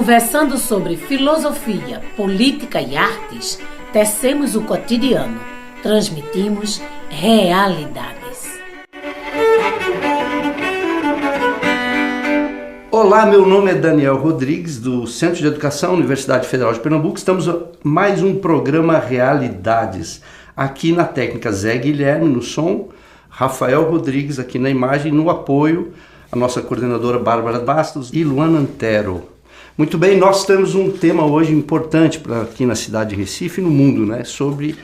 Conversando sobre filosofia, política e artes, tecemos o cotidiano, transmitimos realidades. Olá, meu nome é Daniel Rodrigues, do Centro de Educação, Universidade Federal de Pernambuco. Estamos a mais um programa Realidades, aqui na técnica Zé Guilherme, no som, Rafael Rodrigues aqui na imagem, no apoio, a nossa coordenadora Bárbara Bastos e Luana Antero. Muito bem, nós temos um tema hoje importante para aqui na cidade de Recife e no mundo, né? Sobre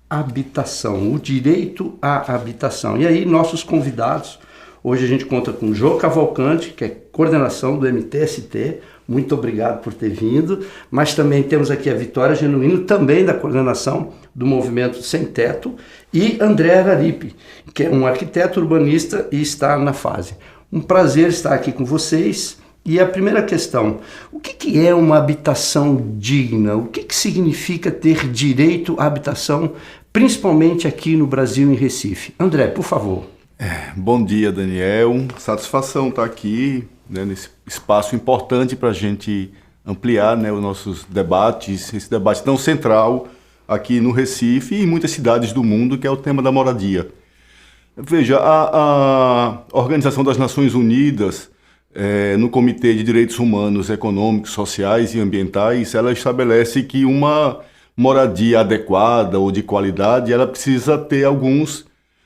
habitação, o direito à habitação. E aí, nossos convidados, hoje a gente conta com o Jô Cavalcante, que é coordenação do MTST, muito obrigado por ter vindo, mas também temos aqui a Vitória Genuíno, também da coordenação do Movimento Sem Teto, e André Araripe, que é um arquiteto urbanista e está na fase. Um prazer estar aqui com vocês. E a primeira questão, o que é uma habitação digna? O que significa ter direito à habitação, principalmente aqui no Brasil, em Recife? André, por favor. Bom dia, Daniel. Satisfação estar aqui, né, nesse espaço importante para a gente ampliar, né, os nossos debates, esse debate tão central aqui no Recife e em muitas cidades do mundo, que é o tema da moradia. Veja, a Organização das Nações Unidas, no Comitê de Direitos Humanos, Econômicos, Sociais e Ambientais, ela estabelece que uma moradia adequada ou de qualidade, ela precisa ter alguns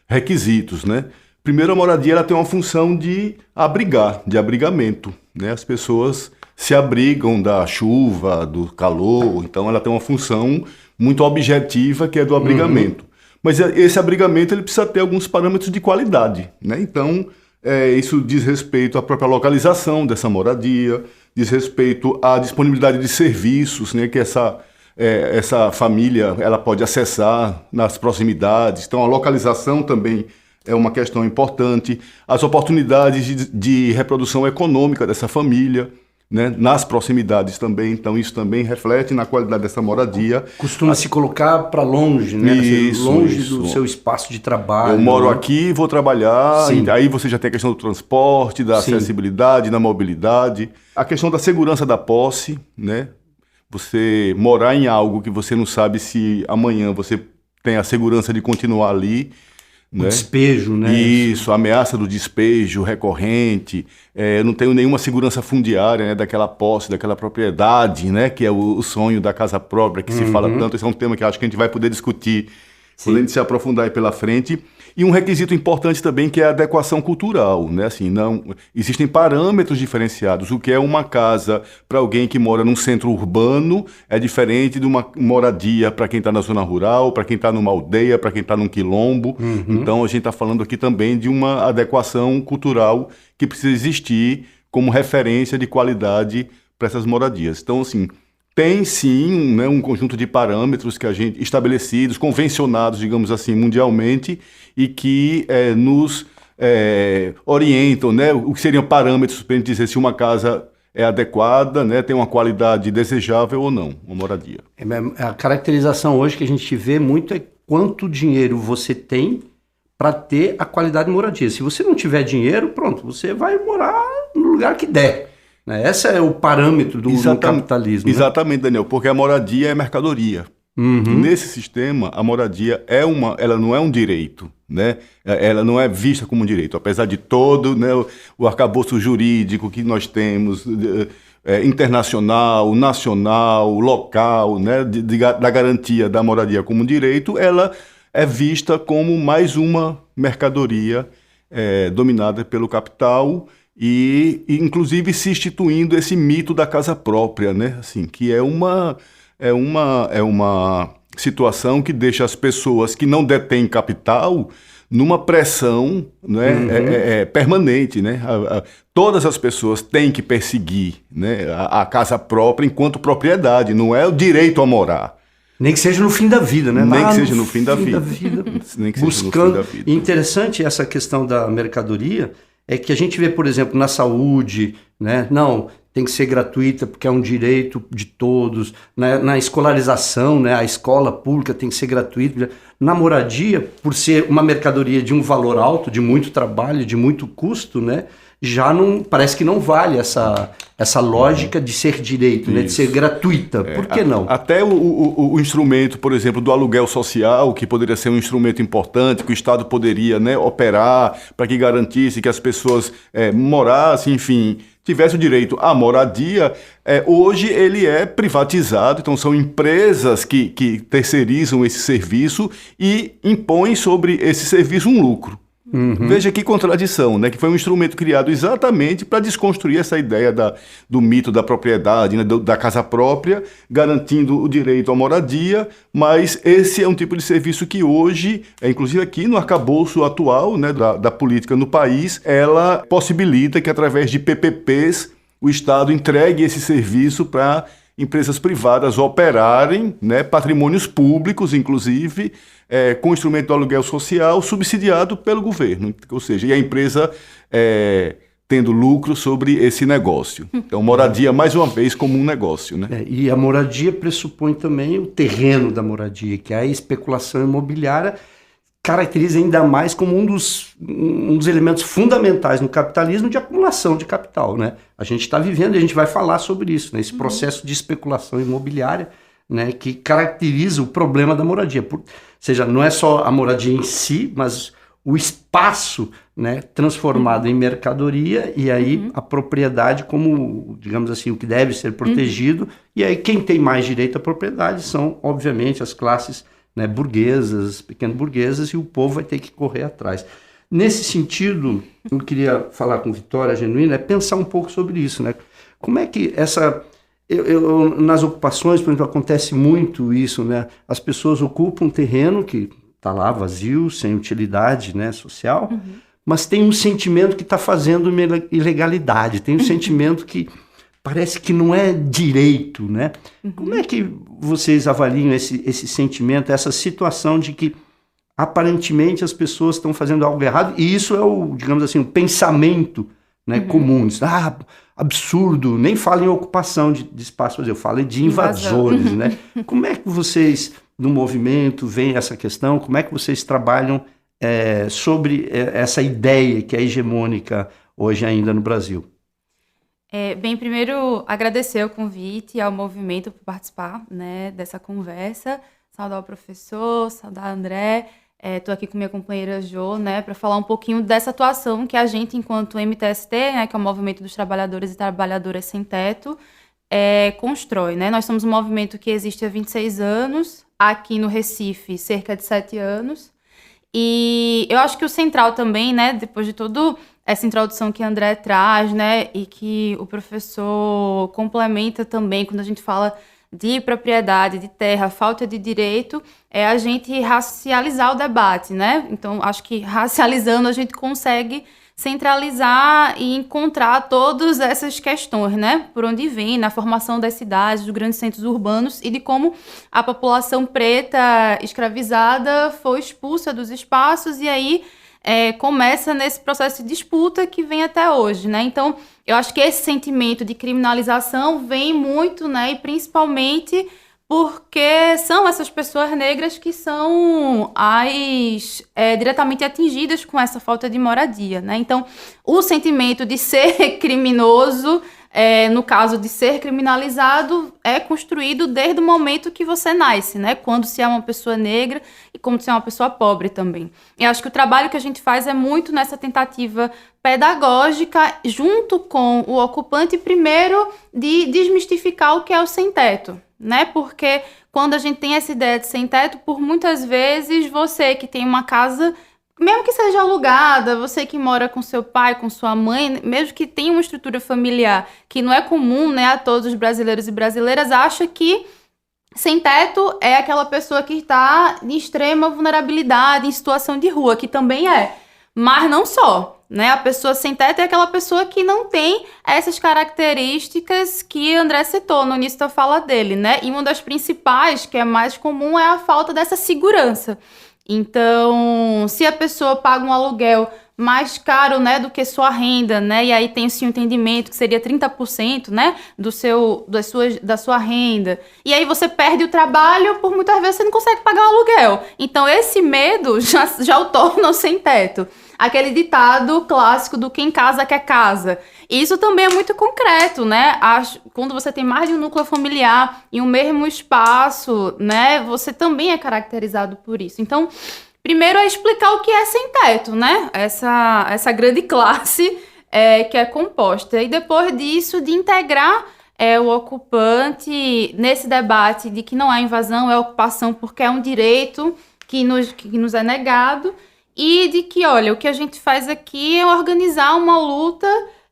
requisitos, né? Primeiro, a moradia ela tem uma função de abrigar, de abrigamento, né? As pessoas se abrigam da chuva, do calor, então ela tem uma função muito objetiva que é do abrigamento. Mas esse abrigamento ele precisa ter alguns parâmetros de qualidade, né? Então, isso diz respeito à própria localização dessa moradia, diz respeito à disponibilidade de serviços, né, que essa família ela pode acessar nas proximidades. Então, a localização também é uma questão importante. As oportunidades de reprodução econômica dessa família, né, nas proximidades também. Então, isso também reflete na qualidade dessa moradia. Costuma se colocar para longe, né? Longe do seu espaço de trabalho. Eu moro aqui, vou trabalhar, aí você já tem a questão do transporte, da acessibilidade, da mobilidade. A questão da segurança da posse, né? Você morar em algo que você não sabe se amanhã você tem a segurança de continuar ali. O despejo, né? Isso, a ameaça do despejo recorrente, eu não tenho nenhuma segurança fundiária, né, daquela posse, daquela propriedade, né, que é o sonho da casa própria, que se fala tanto. Esse é um tema que acho que a gente vai poder discutir quando a gente se aprofundar aí pela frente. E um requisito importante também que é a adequação cultural, né? Assim, não existem parâmetros diferenciados. O que é uma casa para alguém que mora num centro urbano é diferente de uma moradia para quem está na zona rural, para quem está numa aldeia, para quem está num quilombo. Então a gente está falando aqui também de uma adequação cultural que precisa existir como referência de qualidade para essas moradias. Então, assim, tem sim, né, um conjunto de parâmetros que a gente estabelecidos, convencionados, digamos assim, mundialmente, e que nos orientam, né, o que seriam parâmetros para a gente dizer se uma casa é adequada, né, tem uma qualidade desejável ou não, uma moradia. A caracterização hoje que a gente vê muito é quanto dinheiro você tem para ter a qualidade de moradia. Se você não tiver dinheiro, pronto, você vai morar no lugar que der. Esse é o parâmetro do capitalismo. Exatamente, né? Daniel, porque a moradia é mercadoria. Nesse sistema, a moradia ela não é um direito, né? Ela não é vista como um direito, apesar de todo, né, o arcabouço jurídico que nós temos, internacional, nacional, local, né, da garantia da moradia como um direito, ela é vista como mais uma mercadoria dominada pelo capital. E inclusive se instituindo esse mito da casa própria, né? Assim, que é uma situação que deixa as pessoas que não detêm capital numa pressão, né, permanente, né? Todas as pessoas têm que perseguir, né, a casa própria enquanto propriedade, não é o direito a morar. Nem que seja no fim da vida, né? Nem que seja no fim da vida. Nem que seja no fim da vida. Interessante essa questão da mercadoria. É que a gente vê, por exemplo, na saúde, né? Não, tem que ser gratuita porque é um direito de todos. Na escolarização, né? A escola pública tem que ser gratuita. Na moradia, por ser uma mercadoria de um valor alto, de muito trabalho, de muito custo, né? já não parece que não vale essa lógica de ser direito, né, de ser gratuita. Por que não? Até o instrumento, por exemplo, do aluguel social, que poderia ser um instrumento importante, que o Estado poderia, né, operar para que garantisse que as pessoas morassem, enfim, tivesse o direito à moradia, hoje ele é privatizado, então são empresas que terceirizam esse serviço e impõem sobre esse serviço um lucro. Veja que contradição, né? Que foi um instrumento criado exatamente para desconstruir essa ideia do mito da propriedade, né? Da casa própria, garantindo o direito à moradia, mas esse é um tipo de serviço que hoje, inclusive aqui no arcabouço atual, né, da política no país, ela possibilita que através de PPPs o Estado entregue esse serviço para empresas privadas operarem, né, patrimônios públicos, inclusive, com o instrumento do aluguel social subsidiado pelo governo. Ou seja, e a empresa tendo lucro sobre esse negócio. Então, moradia, mais uma vez, como um negócio, né? E a moradia pressupõe também o terreno da moradia, que a especulação imobiliária caracteriza ainda mais como um dos elementos fundamentais no capitalismo de acumulação de capital, né? A gente está vivendo e a gente vai falar sobre isso, né? Esse processo de especulação imobiliária, né, que caracteriza o problema da moradia. Ou seja, não é só a moradia em si, mas o espaço, né, transformado em mercadoria, e aí a propriedade como, digamos assim, o que deve ser protegido. E aí quem tem mais direito à propriedade são, obviamente, as classes, né, burguesas, pequeno-burguesas, e o povo vai ter que correr atrás. Nesse sentido, eu queria falar com Vitória Genuína, pensar um pouco sobre isso, né? Como é que nas ocupações, por exemplo, acontece muito isso, né? As pessoas ocupam um terreno que está lá vazio, sem utilidade, né, social, mas tem um sentimento que está fazendo uma ilegalidade, tem um sentimento que parece que não é direito, né? Como é que vocês avaliam esse sentimento, essa situação de que aparentemente as pessoas estão fazendo algo errado, e isso é digamos assim, o pensamento, né, comum. Absurdo, nem falo em ocupação de espaço, eu falo de invasores, né? Como é que vocês, no movimento, veem essa questão? Como é que vocês trabalham sobre essa ideia que é hegemônica hoje ainda no Brasil? Bem, primeiro, agradecer o convite ao movimento por participar, né, dessa conversa, saudar o professor, saudar o André. Estou aqui com minha companheira Jo, né, para falar um pouquinho dessa atuação que a gente, enquanto MTST, né, que é o Movimento dos Trabalhadores e Trabalhadoras Sem Teto, constrói, né? Nós somos um movimento que existe há 26 anos, aqui no Recife, cerca de 7 anos. E eu acho que o central também, né, depois de toda essa introdução que André traz, né, e que o professor complementa também quando a gente fala de propriedade, de terra, falta de direito, é a gente racializar o debate, né? Então, acho que racializando a gente consegue centralizar e encontrar todas essas questões, né? Por onde vem, na formação das cidades, dos grandes centros urbanos e de como a população preta escravizada foi expulsa dos espaços e aí começa nesse processo de disputa que vem até hoje, né? Então, eu acho que esse sentimento de criminalização vem muito, né? E principalmente porque são essas pessoas negras que são as diretamente atingidas com essa falta de moradia, né? Então, o sentimento de ser criminoso, no caso de ser criminalizado, é construído desde o momento que você nasce, né? Quando se é uma pessoa negra e quando se é uma pessoa pobre também. Eu acho que o trabalho que a gente faz é muito nessa tentativa pedagógica, junto com o ocupante, primeiro, de desmistificar o que é o sem-teto, né? Porque quando a gente tem essa ideia de sem-teto, por muitas vezes você que tem uma casa, mesmo que seja alugada, você que mora com seu pai, com sua mãe, mesmo que tenha uma estrutura familiar que não é comum, né, a todos os brasileiros e brasileiras, acha que sem-teto é aquela pessoa que está em extrema vulnerabilidade, em situação de rua, que também é. Mas não só, né? A pessoa sem teto é aquela pessoa que não tem essas características que André citou no início da fala dele, né? E uma das principais, que é mais comum, é a falta dessa segurança. Então, se a pessoa paga um aluguel mais caro, né, do que sua renda, né, e aí tem esse entendimento que seria 30%, né, da sua renda, e aí você perde o trabalho, por muitas vezes você não consegue pagar o aluguel. Então, esse medo já o torna sem teto. aquele ditado clássico do quem casa quer casa. Isso também é muito concreto, né? Quando você tem mais de um núcleo familiar em um mesmo espaço, né? Você também é caracterizado por isso. Então, primeiro é explicar o que é sem teto, né? Essa grande classe que é composta. E depois disso, de integrar o ocupante nesse debate de que não é invasão, é ocupação porque é um direito que nos é negado, e de que, olha, o que a gente faz aqui é organizar uma luta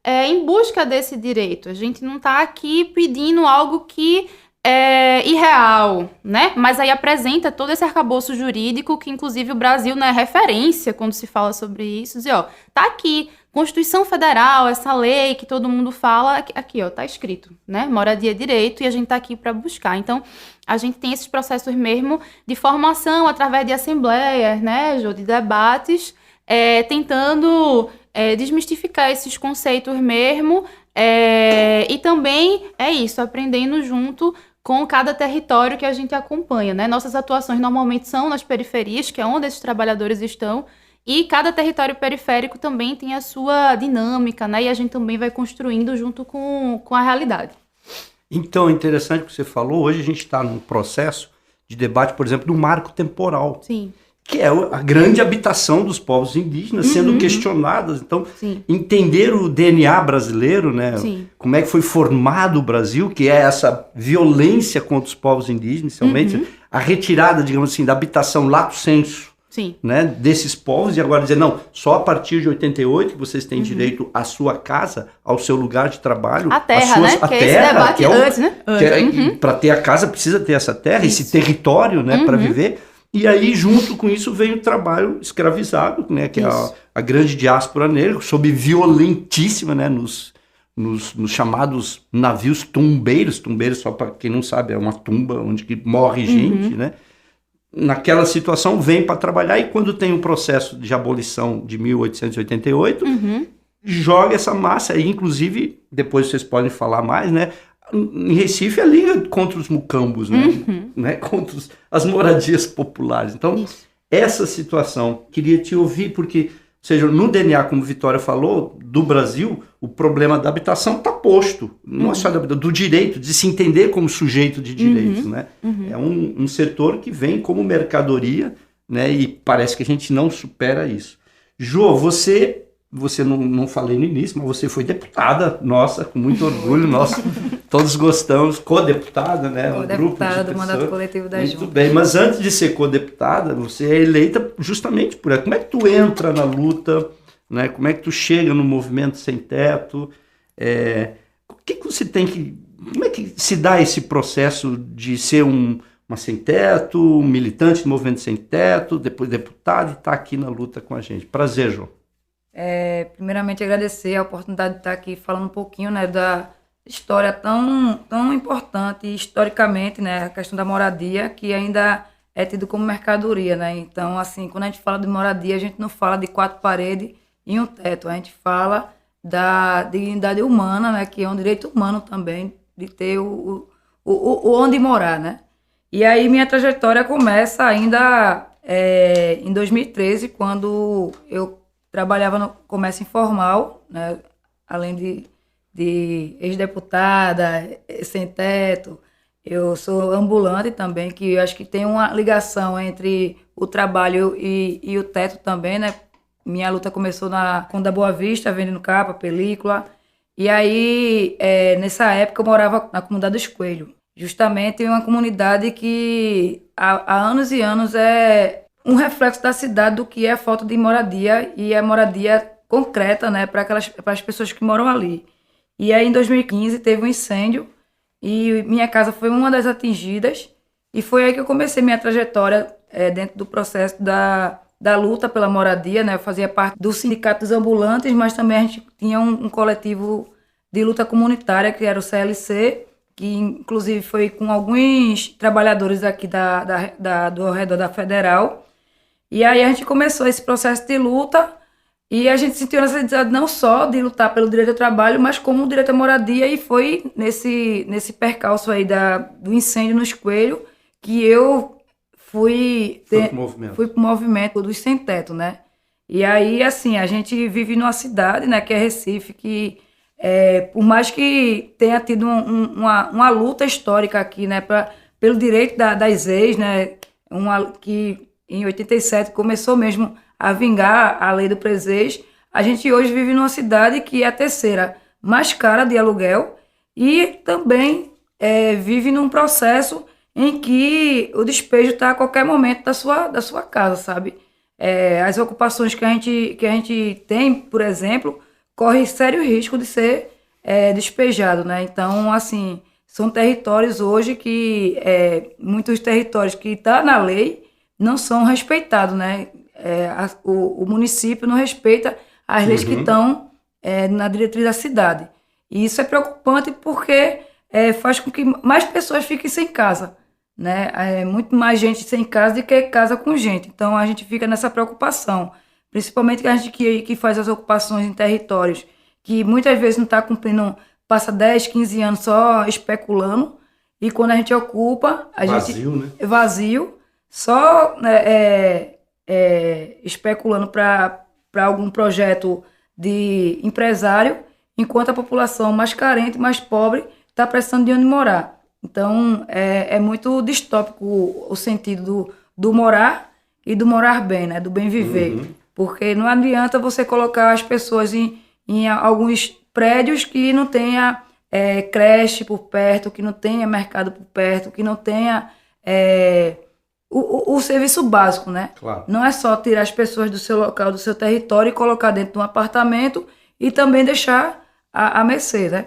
em busca desse direito. A gente não está aqui pedindo algo que é irreal, né? Mas aí apresenta todo esse arcabouço jurídico que, inclusive, o Brasil, né, é referência quando se fala sobre isso. E, ó, tá aqui, Constituição Federal, essa lei que todo mundo fala, aqui, ó, tá escrito, né? Moradia é direito e a gente tá aqui para buscar. Então, a gente tem esses processos mesmo de formação através de assembleias, né, Jô, de debates, tentando desmistificar esses conceitos mesmo, e também é isso, aprendendo junto com cada território que a gente acompanha, né? Nossas atuações normalmente são nas periferias, que é onde esses trabalhadores estão, e cada território periférico também tem a sua dinâmica, né? E a gente também vai construindo junto com a realidade. Então, interessante o que você falou. Hoje a gente está num processo de debate, por exemplo, do marco temporal. Sim. Que é a grande habitação dos povos indígenas sendo questionadas. Então, sim, entender o DNA brasileiro, né? Sim. Como é que foi formado o Brasil, que é essa violência contra os povos indígenas, inicialmente, a retirada, digamos assim, da habitação lato sensu, sim, né, desses povos, e agora dizer, não, só a partir de 88 que vocês têm direito à sua casa, ao seu lugar de trabalho. A terra, né? A terra, esse debate antes, né? Para ter a casa precisa ter essa terra, esse território, né, para viver. E aí, junto com isso, vem o trabalho escravizado, né, que é a grande diáspora negra, sob violentíssima, né, nos chamados navios tumbeiros. Tumbeiros, só para quem não sabe, é uma tumba onde que morre gente, né? Naquela situação, vem para trabalhar, e quando tem o processo de abolição de 1888, joga essa massa aí, inclusive, depois vocês podem falar mais, né? Em Recife, a liga contra os mucambos, né? Contra as moradias populares. Então, essa situação, queria te ouvir, porque, ou seja, no DNA, como Vitória falou, do Brasil, o problema da habitação está posto. Não é só do direito, de se entender como sujeito de direitos, né? É um setor que vem como mercadoria, né? E parece que a gente não supera isso. Jô, você não falei no início, mas você foi deputada nossa, com muito orgulho, nós todos gostamos, co-deputada, né? Co-deputada do mandato coletivo da Junta. Muito bem, mas antes de ser co-deputada, você é eleita justamente por ela. Como é que tu entra na luta, né? Como é que tu chega no movimento sem teto? O que você tem que... Como é que se dá esse processo de ser uma sem teto, um militante do movimento sem teto, depois deputado, e estar aqui na luta com a gente? Prazer, João. Primeiramente, agradecer a oportunidade de estar aqui falando um pouquinho, né, da história tão importante historicamente, né, a questão da moradia, que ainda é tido como mercadoria, né? Então, assim, quando a gente fala de moradia, a gente não fala de 4 paredes e um teto, a gente fala da dignidade humana, né, que é um direito humano também, de ter o onde morar, né? E aí minha trajetória começa ainda em 2013, quando eu trabalhava no comércio informal, né? Além de ex-deputada, sem teto, eu sou ambulante também, que eu acho que tem uma ligação entre o trabalho e o teto também, né? Minha luta começou com da Boa Vista, vendendo capa, película, e aí, nessa época, eu morava na comunidade dos Coelhos, justamente uma comunidade que há anos e anos é um reflexo da cidade do que é a falta de moradia, e a moradia concreta, né, para as pessoas que moram ali. E aí, em 2015, teve um incêndio e minha casa foi uma das atingidas, e foi aí que eu comecei minha trajetória dentro do processo da luta pela moradia, né? Eu fazia parte do Sindicato dos Ambulantes, mas também a gente tinha um coletivo de luta comunitária, que era o CLC, que inclusive foi com alguns trabalhadores aqui do redor da Federal. E aí a gente começou esse processo de luta, e a gente sentiu a necessidade não só de lutar pelo direito ao trabalho, mas como o direito à moradia, e foi nesse percalço aí do incêndio nos Coelhos que eu fui pro movimento dos sem teto, né? E aí, assim, a gente vive numa cidade, né, que é Recife, que por mais que tenha tido uma luta histórica aqui, né, pelo direito das ex, né, que em 87 começou mesmo a vingar a lei do presês, a gente hoje vive numa cidade que é a terceira mais cara de aluguel e também vive num processo em que o despejo está a qualquer momento da sua casa, sabe? As ocupações que a gente tem, por exemplo, corre sério risco de ser despejado, né? Então, assim, são territórios hoje que muitos territórios que estão na lei não são respeitados, né? O município não respeita as leis que estão na diretriz da cidade. E isso é preocupante porque faz com que mais pessoas fiquem sem casa, né? Muito mais gente sem casa do que casa com gente. Então, a gente fica nessa preocupação. Principalmente a gente que faz as ocupações em territórios que muitas vezes não está cumprindo, passa 10, 15 anos só especulando. E quando a gente ocupa, Vazio, né? É vazio, só especulando para algum projeto de empresário, enquanto a população mais carente, mais pobre, está precisando de onde morar. Então, é muito distópico o sentido do morar e do morar bem, né? Do bem viver. Uhum. Porque não adianta você colocar as pessoas em alguns prédios que não tenha creche por perto, que não tenha mercado por perto, que não tenha o serviço básico, né? Claro. Não é só tirar as pessoas do seu local, do seu território e colocar dentro de um apartamento e também deixar à mercê, né?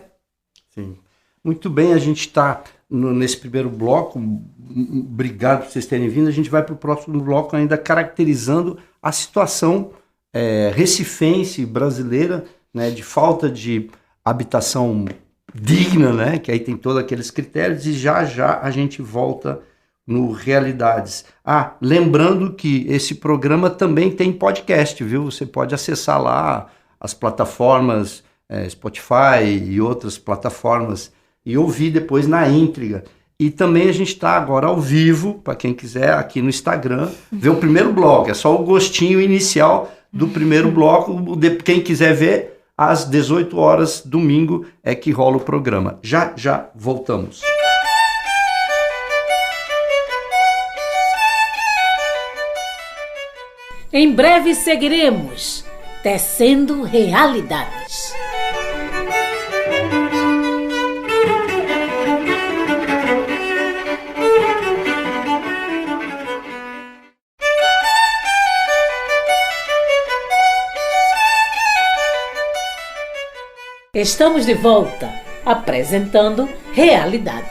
Sim. Muito bem, a gente está nesse primeiro bloco. Obrigado por vocês terem vindo. A gente vai para o próximo bloco ainda caracterizando a situação recifense brasileira, né, de falta de habitação digna, né, que aí tem todos aqueles critérios, e já a gente volta no Realidades. Lembrando que esse programa também tem podcast, viu? Você pode acessar lá as plataformas Spotify e outras plataformas e ouvir depois na íntegra. E também a gente está agora ao vivo, para quem quiser, aqui no Instagram, ver o primeiro bloco. É só o gostinho inicial do primeiro bloco. Quem quiser ver, às 18 horas, domingo, é que rola o programa. Já voltamos. Em breve seguiremos tecendo realidades. Estamos de volta, apresentando Realidades.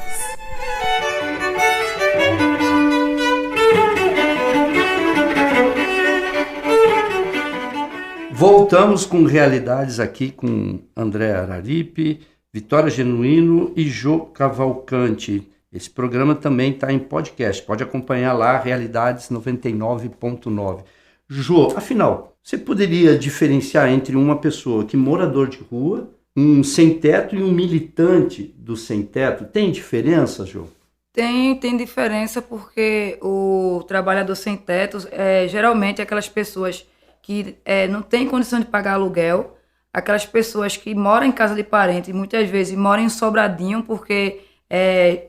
Voltamos com Realidades aqui com André Araripe, Vitória Genuíno e Jô Cavalcante. Esse programa também está em podcast, pode acompanhar lá, Realidades 99.9. Jô, afinal, você poderia diferenciar entre uma pessoa que morador de rua, um sem-teto e um militante do sem-teto? Tem diferença, Jô? Tem diferença porque o trabalhador sem-teto geralmente é aquelas pessoas que não têm condição de pagar aluguel, aquelas pessoas que moram em casa de parente, muitas vezes moram em Sobradinho, porque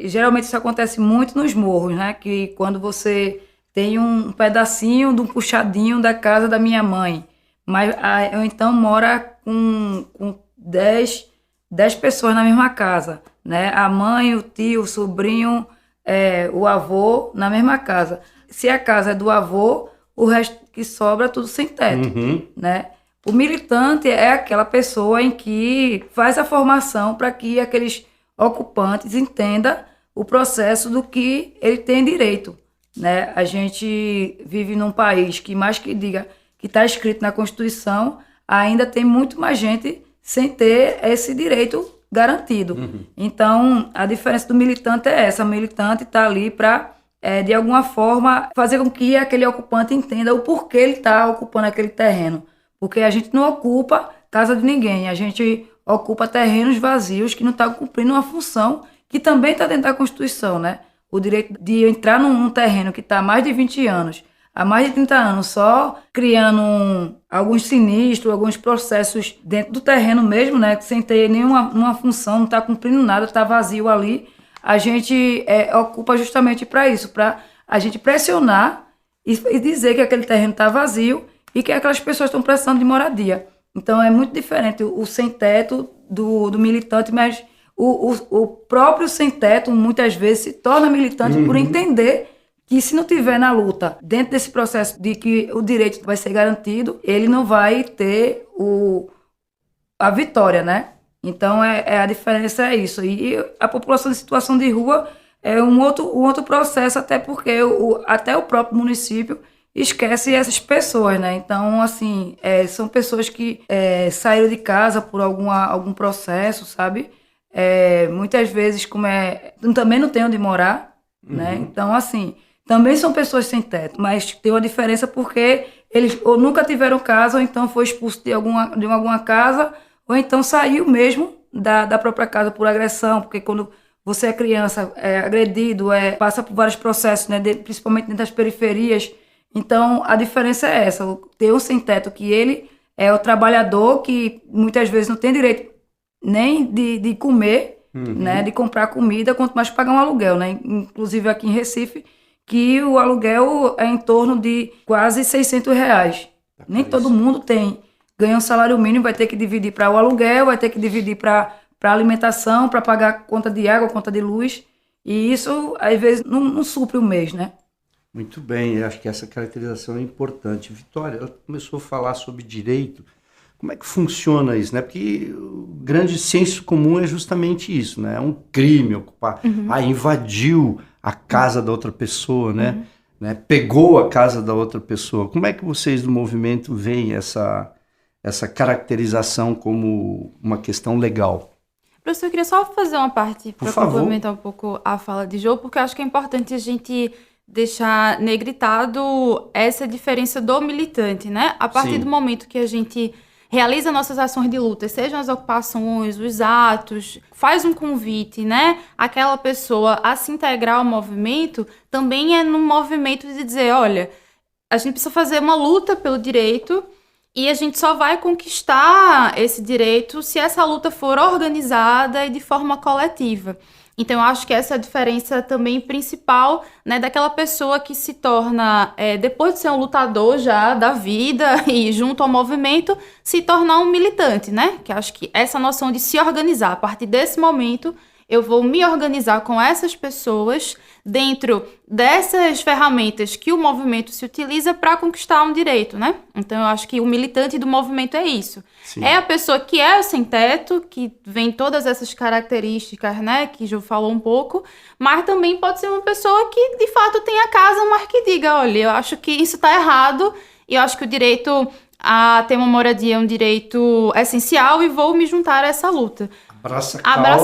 geralmente isso acontece muito nos morros, né? Que quando você tem um pedacinho de um puxadinho da casa da minha mãe, mas ou então mora com 10 pessoas na mesma casa, né? A mãe, o tio, o sobrinho, o avô na mesma casa. Se a casa é do avô, o resto que sobra tudo sem teto, né? O militante é aquela pessoa em que faz a formação para que aqueles ocupantes entendam o processo do que ele tem direito, né? A gente vive num país que, mais que diga que está escrito na Constituição, ainda tem muito mais gente sem ter esse direito garantido. Então, a diferença do militante é essa. O militante está ali para, de alguma forma, fazer com que aquele ocupante entenda o porquê ele está ocupando aquele terreno. Porque a gente não ocupa casa de ninguém, a gente ocupa terrenos vazios que não estão cumprindo uma função que também está dentro da Constituição, né? O direito de entrar num terreno que está há mais de 20 anos, há mais de 30 anos só criando alguns sinistros, alguns processos dentro do terreno mesmo, né? Sem ter nenhuma função, não está cumprindo nada, está vazio ali. A gente ocupa justamente para isso, para a gente pressionar e dizer que aquele terreno está vazio e que aquelas pessoas estão precisando de moradia. Então é muito diferente o sem-teto do militante, mas o próprio sem-teto muitas vezes se torna militante por entender que se não tiver na luta, dentro desse processo de que o direito vai ser garantido, ele não vai ter a vitória, né? Então a diferença é isso. E a população de situação de rua é um outro processo, até porque até o próprio município esquece essas pessoas, né? Então, assim, são pessoas que saíram de casa por algum processo, sabe? Muitas vezes, também não tem onde morar, né? Então, assim, também são pessoas sem teto, mas tem uma diferença porque eles ou nunca tiveram casa, ou então foi expulso de alguma casa, ou então saiu mesmo da própria casa por agressão, porque quando você é criança, é agredido, passa por vários processos, né? Principalmente dentro das periferias. Então, a diferença é essa. Tem um sem-teto que ele é o trabalhador que muitas vezes não tem direito nem de comer, né, de comprar comida, quanto mais pagar um aluguel, né? Inclusive aqui em Recife, que o aluguel é em torno de quase R$600. Nem todo mundo ganha um salário mínimo, vai ter que dividir para o aluguel, vai ter que dividir para alimentação, para pagar conta de água, conta de luz. E isso, às vezes, não supre o mês, né? Muito bem, eu acho que essa caracterização é importante. Vitória, ela começou a falar sobre direito. Como é que funciona isso, né? Porque o grande senso comum é justamente isso, né? É um crime ocupar, invadiu a casa da outra pessoa, né? Pegou a casa da outra pessoa. Como é que vocês do movimento veem essa caracterização como uma questão legal? Professor, eu queria só fazer uma parte para complementar um pouco a fala de Jô, porque eu acho que é importante a gente deixar negritado essa diferença do militante, né? A partir do momento que a gente realiza nossas ações de luta, sejam as ocupações, os atos, faz um convite, né? Aquela pessoa a se integrar ao movimento, também é num movimento de dizer, olha, a gente precisa fazer uma luta pelo direito e a gente só vai conquistar esse direito se essa luta for organizada e de forma coletiva. Então, eu acho que essa é a diferença também principal, né, daquela pessoa que se torna, depois de ser um lutador já da vida e junto ao movimento, se tornar um militante, né? Que acho que essa noção de se organizar, a partir desse momento, eu vou me organizar com essas pessoas dentro dessas ferramentas que o movimento se utiliza para conquistar um direito, né? Então, eu acho que o militante do movimento é isso. Sim. É a pessoa que é o sem-teto, que vem todas essas características, né, que Jô falou um pouco, mas também pode ser uma pessoa que, de fato, tem a casa, mas que diga, olha, eu acho que isso está errado e eu acho que o direito a ter uma moradia é um direito essencial e vou me juntar a essa luta. Abraça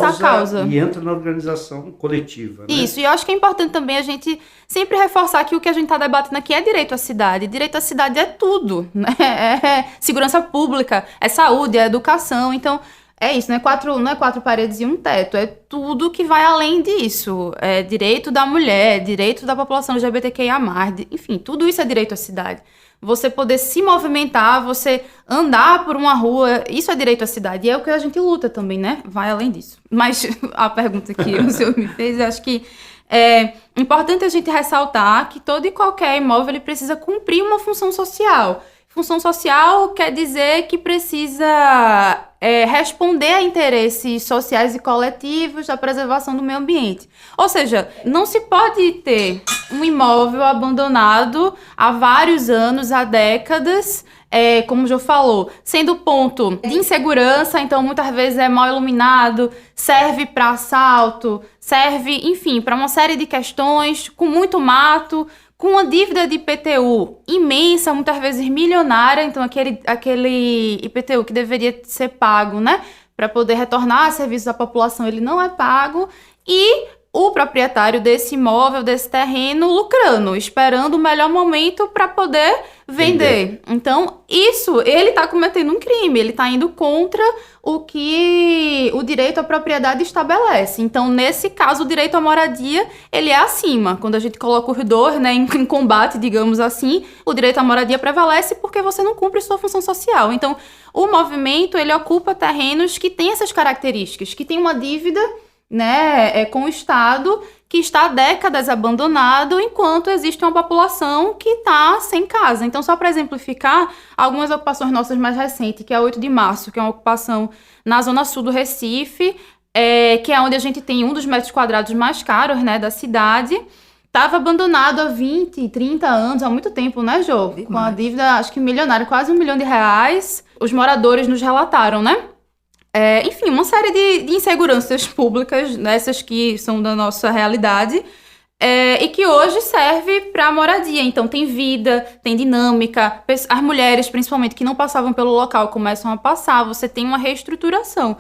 a causa e entra na organização coletiva, né? Isso, e eu acho que é importante também a gente sempre reforçar que o que a gente está debatendo aqui é direito à cidade. Direito à cidade é tudo, né? É segurança pública, é saúde, é educação. Então, é isso, não é quatro paredes e um teto, é tudo que vai além disso. É direito da mulher, direito da população LGBTQIA+, enfim, tudo isso é direito à cidade. Você poder se movimentar, você andar por uma rua, isso é direito à cidade. E é o que a gente luta também, né? Vai além disso. Mas a pergunta que o senhor me fez, eu acho que é importante a gente ressaltar que todo e qualquer imóvel ele precisa cumprir uma função social. Função social quer dizer que precisa responder a interesses sociais e coletivos da preservação do meio ambiente. Ou seja, não se pode ter um imóvel abandonado há vários anos, há décadas, como o Jô falou, sendo ponto de insegurança, então muitas vezes é mal iluminado, serve para assalto, serve, enfim, para uma série de questões, com muito mato, com uma dívida de IPTU imensa, muitas vezes milionária, então aquele IPTU que deveria ser pago, né, para poder retornar a serviços à população, ele não é pago, e o proprietário desse imóvel, desse terreno, lucrando, esperando o melhor momento para poder vender. Então, ele está cometendo um crime, ele está indo contra o que o direito à propriedade estabelece. Então, nesse caso, o direito à moradia, ele é acima. Quando a gente coloca os dois, né, em combate, digamos assim, o direito à moradia prevalece porque você não cumpre sua função social. Então, o movimento, ele ocupa terrenos que têm essas características, que têm uma dívida, né, com o Estado, que está há décadas abandonado, enquanto existe uma população que está sem casa. Então, só para exemplificar, algumas ocupações nossas mais recentes, que é a 8 de março, que é uma ocupação na zona sul do Recife, que é onde a gente tem um dos metros quadrados mais caros, né, da cidade. Estava abandonado há 20, 30 anos, há muito tempo, né, Jô? Com a dívida, acho que milionária, quase R$1 milhão. Os moradores nos relataram, né? Enfim, uma série de inseguranças públicas, essas que são da nossa realidade, e que hoje serve para moradia. Então, tem vida, tem dinâmica, as mulheres, principalmente, que não passavam pelo local, começam a passar, você tem uma reestruturação.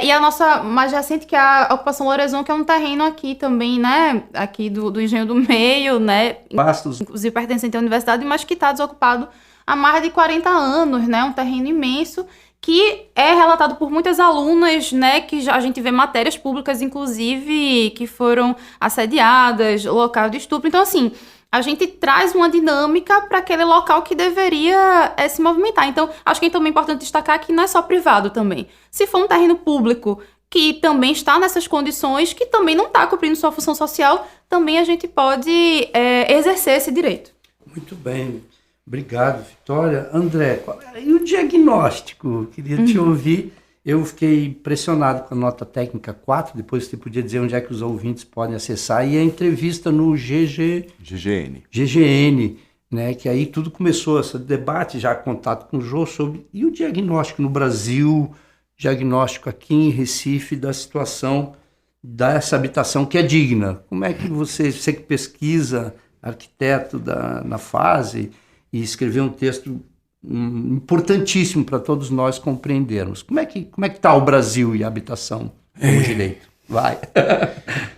E a nossa mais recente, que é a ocupação Lorenzon, que é um terreno aqui também, né, aqui do Engenho do Meio, né, Bastos. inclusive pertencente à universidade, mas que está desocupado há mais de 40 anos, né, um terreno imenso, que é relatado por muitas alunas, né, que a gente vê matérias públicas, inclusive, que foram assediadas, local de estupro. Então, assim, a gente traz uma dinâmica para aquele local que deveria se movimentar. Então, acho que é também importante destacar que não é só privado também. Se for um terreno público que também está nessas condições, que também não está cumprindo sua função social, também a gente pode exercer esse direito. Muito bem. Obrigado, Vitória. André, e o diagnóstico? Queria te ouvir. Eu fiquei impressionado com a nota técnica 4, depois você podia dizer onde é que os ouvintes podem acessar, e a entrevista no GGN, né, que aí tudo começou, esse debate, já contato com o Jô sobre e o diagnóstico no Brasil, diagnóstico aqui em Recife da situação dessa habitação que é digna. Como é que você que pesquisa, arquiteto na fase, e escreveu um texto importantíssimo para todos nós compreendermos. Como é que está o Brasil e a habitação como direito? Vai.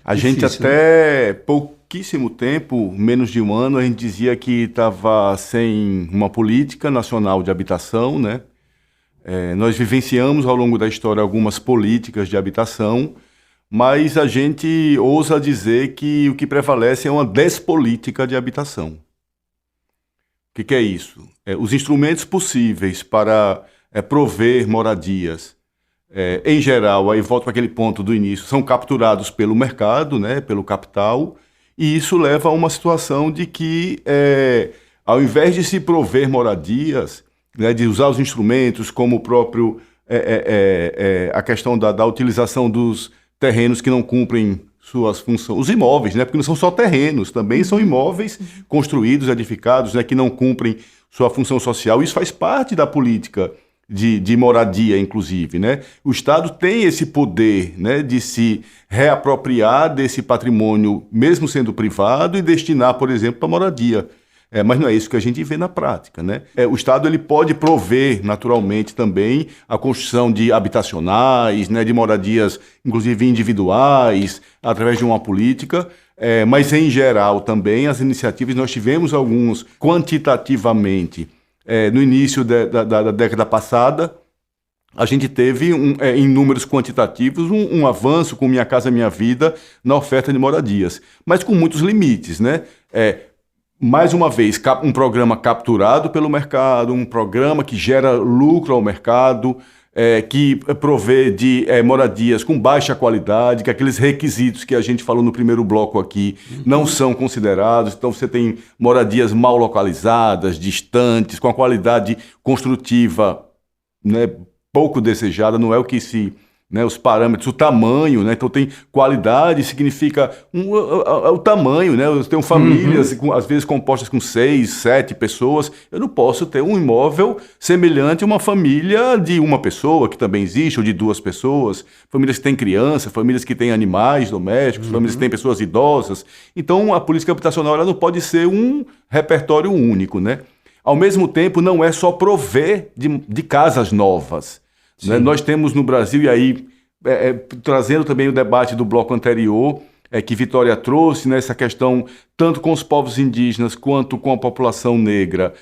A gente até pouquíssimo tempo, menos de um ano, a gente dizia que estava sem uma política nacional de habitação, né? Nós vivenciamos ao longo da história algumas políticas de habitação, mas a gente ousa dizer que o que prevalece é uma despolítica de habitação. O que é isso? Os instrumentos possíveis para prover moradias, em geral, aí volto para aquele ponto do início, são capturados pelo mercado, né, pelo capital, e isso leva a uma situação de que, ao invés de se prover moradias, né, de usar os instrumentos como o próprio, a questão da utilização dos terrenos que não cumprem suas funções, os imóveis, né? Porque não são só terrenos, também são imóveis construídos, edificados, né? Que não cumprem sua função social. Isso faz parte da política de moradia, inclusive, né? O Estado tem esse poder, né, de se reapropriar desse patrimônio, mesmo sendo privado, e destinar, por exemplo, para moradia. Mas não é isso que a gente vê na prática, né? O Estado ele pode prover, naturalmente, também a construção de habitacionais, né, de moradias, inclusive individuais, através de uma política, mas, em geral, também as iniciativas, nós tivemos alguns quantitativamente, no início da década passada, a gente teve, em números quantitativos, um avanço com Minha Casa Minha Vida na oferta de moradias, mas com muitos limites, né? Mais uma vez, um programa capturado pelo mercado, um programa que gera lucro ao mercado, que provê de moradias com baixa qualidade, que aqueles requisitos que a gente falou no primeiro bloco aqui não são considerados. Então você tem moradias mal localizadas, distantes, com a qualidade construtiva, né, pouco desejada, não é o que se... Né, os parâmetros, o tamanho, né? Então tem qualidade, significa o tamanho, né? Eu tenho famílias, às vezes compostas com 6, 7 pessoas, eu não posso ter um imóvel semelhante a uma família de uma pessoa, que também existe, ou de 2 pessoas, famílias que têm criança, famílias que têm animais domésticos, famílias que têm pessoas idosas. Então a política habitacional ela não pode ser um repertório único, né? Ao mesmo tempo, não é só prover de casas novas. Né? Nós temos no Brasil, e aí trazendo também o debate do bloco anterior, que Vitória trouxe, né, essa questão tanto com os povos indígenas quanto com a população negra,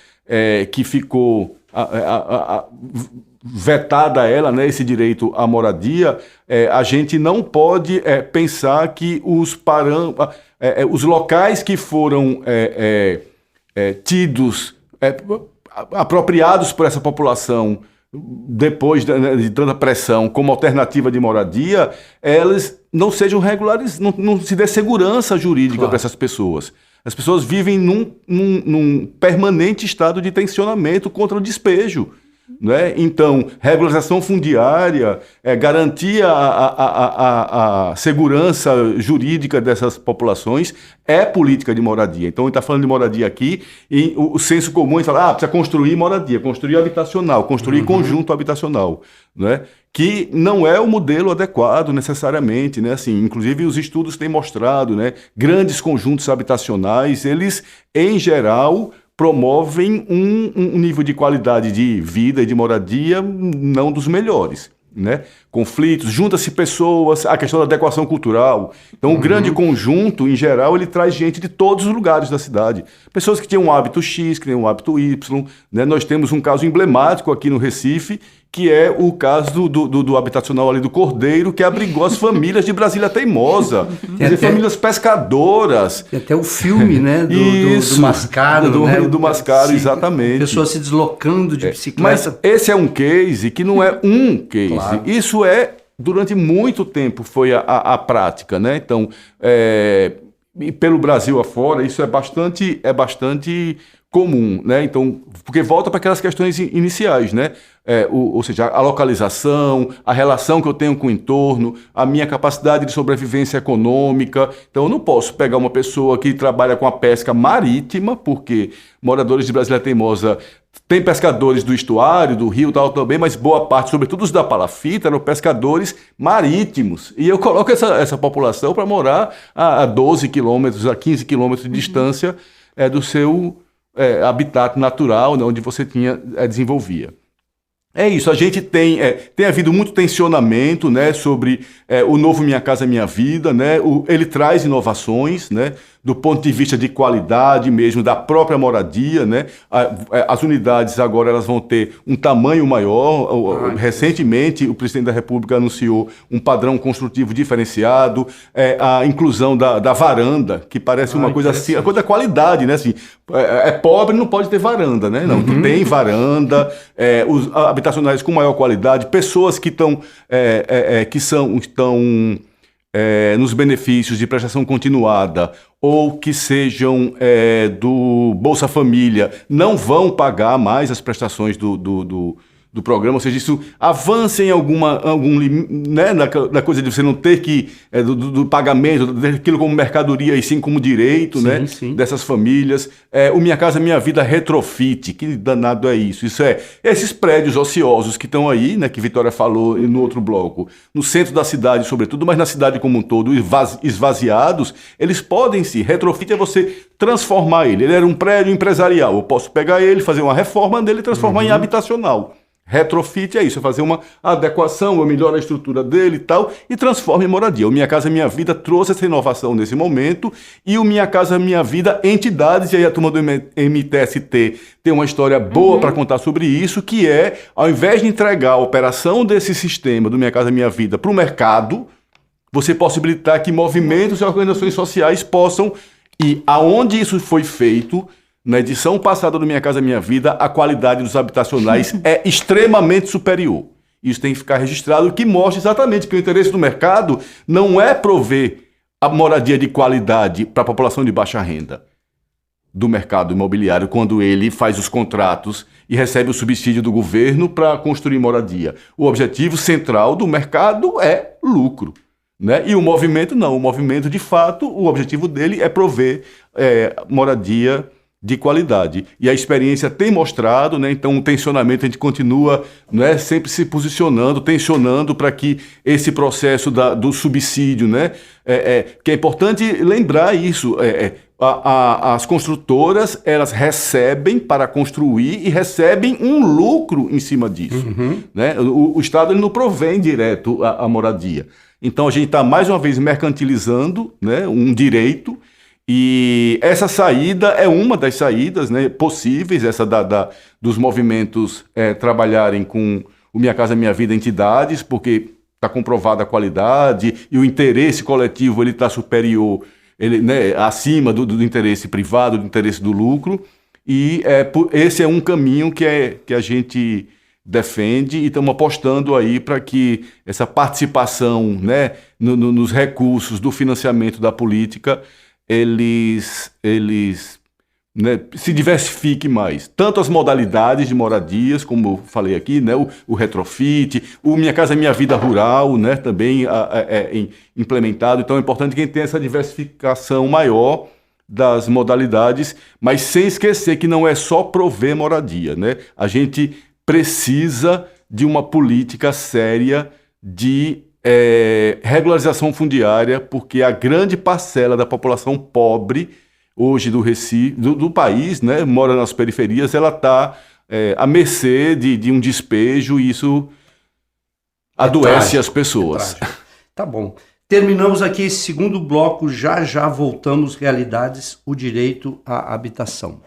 que ficou vetada a ela, né, esse direito à moradia, a gente não pode pensar que os locais que foram tidos, apropriados por essa população depois de tanta pressão como alternativa de moradia, elas não sejam regulares, não se dê segurança jurídica para essas pessoas. As pessoas vivem num permanente estado de tensionamento contra o despejo. Né? Então, regularização fundiária, garantir a segurança jurídica dessas populações é política de moradia. Então, a gente está falando de moradia aqui e o senso comum é falar, precisa construir moradia, construir habitacional, construir conjunto habitacional, né? Que não é o modelo adequado necessariamente, né? Assim, inclusive os estudos têm mostrado, né? Grandes conjuntos habitacionais, eles, em geral, promovem um nível de qualidade de vida e de moradia não dos melhores, né? Conflitos, junta-se pessoas, a questão da adequação cultural. Então, o grande conjunto, em geral, ele traz gente de todos os lugares da cidade. Pessoas que têm um hábito X, que têm um hábito Y, né? Nós temos um caso emblemático aqui no Recife, que é o caso do habitacional ali do Cordeiro, que abrigou as famílias de Brasília Teimosa, famílias pescadoras. Tem até o filme, né, do Mascaro. Do Mascaro, exatamente. Pessoas se deslocando de bicicleta. Mas esse é um case que não é um case. Claro. Isso durante muito tempo foi a prática, né? Então, pelo Brasil afora, isso é bastante comum, né? Então, porque volta para aquelas questões iniciais, né? Ou seja, a localização, a relação que eu tenho com o entorno, a minha capacidade de sobrevivência econômica. Então, eu não posso pegar uma pessoa que trabalha com a pesca marítima, porque moradores de Brasília Teimosa tem pescadores do estuário, do rio e tal também, mas boa parte, sobretudo os da palafita, eram pescadores marítimos. E eu coloco essa população para morar a 12 quilômetros, a 15 quilômetros de distância do seu habitat natural, né, onde você desenvolvia. É isso, a gente tem havido muito tensionamento, né, sobre o novo Minha Casa Minha Vida, né, ele traz inovações, né, do ponto de vista de qualidade mesmo, da própria moradia, né, as unidades agora elas vão ter um tamanho maior. Recentemente o presidente da República anunciou um padrão construtivo diferenciado, a inclusão da varanda, que parece uma coisa assim, a coisa da qualidade, né, assim, pobre não pode ter varanda, né, não, tu tem varanda, os habitacionais com maior qualidade, pessoas que estão nos benefícios de prestação continuada ou que sejam do Bolsa Família não vão pagar mais as prestações do programa, ou seja, isso avança em né, na coisa de você não ter que, do pagamento, daquilo como mercadoria e sim como direito, sim, né, sim, dessas famílias. O Minha Casa Minha Vida retrofit, que danado é isso? Isso esses prédios ociosos que estão aí, né, que Vitória falou no outro bloco, no centro da cidade sobretudo, mas na cidade como um todo, esvaziados, eles podem sim, retrofit é você transformar ele era um prédio empresarial, eu posso pegar ele, fazer uma reforma dele e transformar em habitacional. Retrofit é isso, é fazer uma adequação, eu melhoro a estrutura dele e tal, e transforma em moradia. O Minha Casa Minha Vida trouxe essa inovação nesse momento, e o Minha Casa Minha Vida, entidades, e aí a turma do MTST tem uma história boa para contar sobre isso, que ao invés de entregar a operação desse sistema do Minha Casa Minha Vida para o mercado, você possibilitar que movimentos e organizações sociais possam, e aonde isso foi feito, na edição passada do Minha Casa Minha Vida, a qualidade dos habitacionais é extremamente superior. Isso tem que ficar registrado, o que mostra exatamente que o interesse do mercado não é prover a moradia de qualidade para a população de baixa renda do mercado imobiliário, quando ele faz os contratos e recebe o subsídio do governo para construir moradia. O objetivo central do mercado é lucro, né? E o movimento não. O movimento, de fato, o objetivo dele é prover moradia de qualidade. E a experiência tem mostrado, né? Então o tensionamento, a gente continua, né, sempre se posicionando, tensionando para que esse processo do subsídio, né, que é importante lembrar isso, as construtoras, elas recebem para construir e recebem um lucro em cima disso. Né? O Estado ele não provém direto a moradia. Então a gente está mais uma vez mercantilizando, né, um direito, e essa saída é uma das saídas, né, possíveis, essa dos movimentos trabalharem com o Minha Casa Minha Vida entidades, porque está comprovada a qualidade e o interesse coletivo ele está superior, né, acima do interesse privado, do interesse do lucro, e esse é um caminho que a gente defende e estamos apostando aí para que essa participação, né, nos recursos do financiamento da política, eles né, se diversifique mais. Tanto as modalidades de moradias, como eu falei aqui, né, o retrofit, o Minha Casa Minha Vida Rural, né, também implementado. Então é importante que tenha essa diversificação maior das modalidades, mas sem esquecer que não é só prover moradia, né? A gente precisa de uma política séria de regularização fundiária, porque a grande parcela da população pobre hoje do Recife, do país, né, mora nas periferias, ela está à mercê de um despejo e isso adoece as pessoas. Tá bom. Terminamos aqui esse segundo bloco, já voltamos, realidades, o direito à habitação.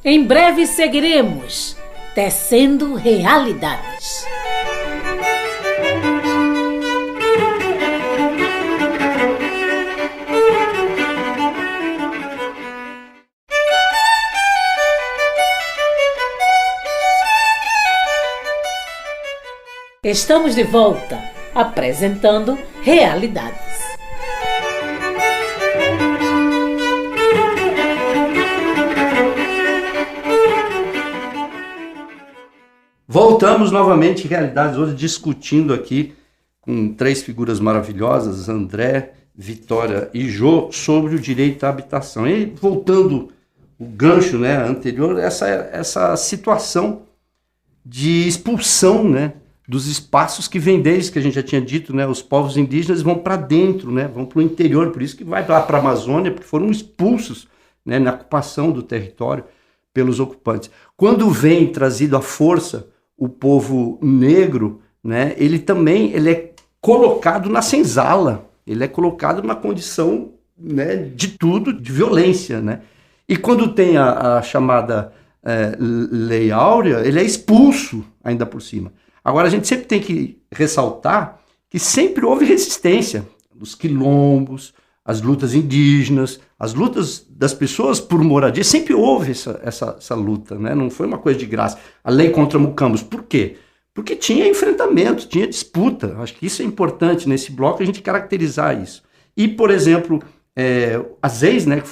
Em breve seguiremos tecendo realidades. Estamos de volta, apresentando Realidades. Voltamos novamente em Realidades, hoje discutindo aqui com três figuras maravilhosas, André, Vitória e Jô, sobre o direito à habitação. E voltando o gancho, né, anterior, essa situação de expulsão, né, dos espaços que vem desde que a gente já tinha dito, né, os povos indígenas vão para dentro, né, vão para o interior, por isso que vai lá para a Amazônia, porque foram expulsos, né, na ocupação do território pelos ocupantes. Quando vem trazido à força o povo negro, né, ele é colocado na senzala, ele é colocado numa condição, né, de tudo, de violência, né? E quando tem a chamada Lei Áurea, ele é expulso ainda por cima. Agora, a gente sempre tem que ressaltar que sempre houve resistência. Os quilombos, as lutas indígenas, as lutas das pessoas por moradia, sempre houve essa luta, né? Não foi uma coisa de graça. A lei contra Mucambos, por quê? Porque tinha enfrentamento, tinha disputa. Acho que isso é importante nesse bloco, a gente caracterizar isso. E, por exemplo, a ZEIS, né, que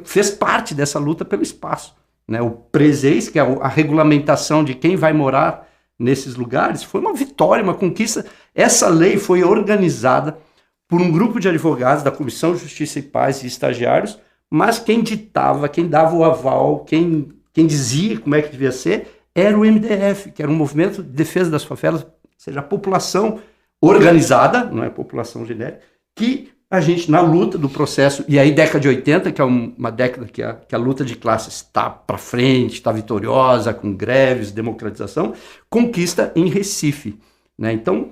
fez parte dessa luta pelo espaço, né? O PREZEIS, que é a regulamentação de quem vai morar nesses lugares, foi uma vitória, uma conquista. Essa lei foi organizada por um grupo de advogados da Comissão de Justiça e Paz e estagiários, mas quem ditava, quem dava o aval, quem dizia como é que devia ser, era o MDF, que era um movimento de defesa das favelas, ou seja, a população organizada, não é população genérica, que a gente, na luta do processo, e aí década de 80, que é uma década que a luta de classes está para frente, está vitoriosa, com greves, democratização, conquista em Recife, né? Então,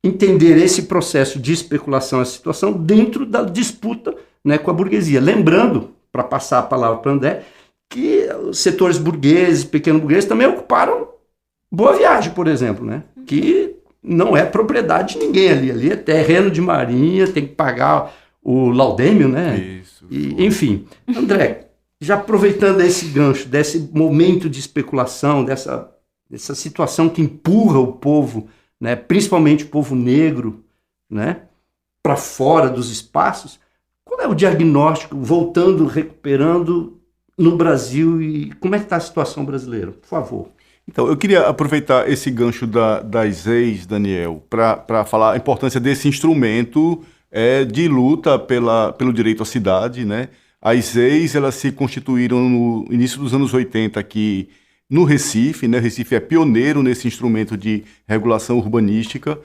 entender esse processo de especulação, essa situação, dentro da disputa, né, com a burguesia. Lembrando, para passar a palavra para o André, que os setores burgueses, pequenos burgueses, também ocuparam Boa Viagem, por exemplo, né? Que não é propriedade de ninguém ali. Ali é terreno de marinha, tem que pagar o laudêmio, né? Isso. E, enfim, André, já aproveitando esse gancho, desse momento de especulação, dessa situação que empurra o povo, né, principalmente o povo negro, né, para fora dos espaços, qual é o diagnóstico, voltando, recuperando no Brasil, e como é que está a situação brasileira? Por favor. Então, eu queria aproveitar esse gancho das ZEIS, Daniel, para falar a importância desse instrumento de luta pelo direito à cidade, né? As ZEIS, elas se constituíram no início dos anos 80 aqui no Recife, né? Recife é pioneiro nesse instrumento de regulação urbanística,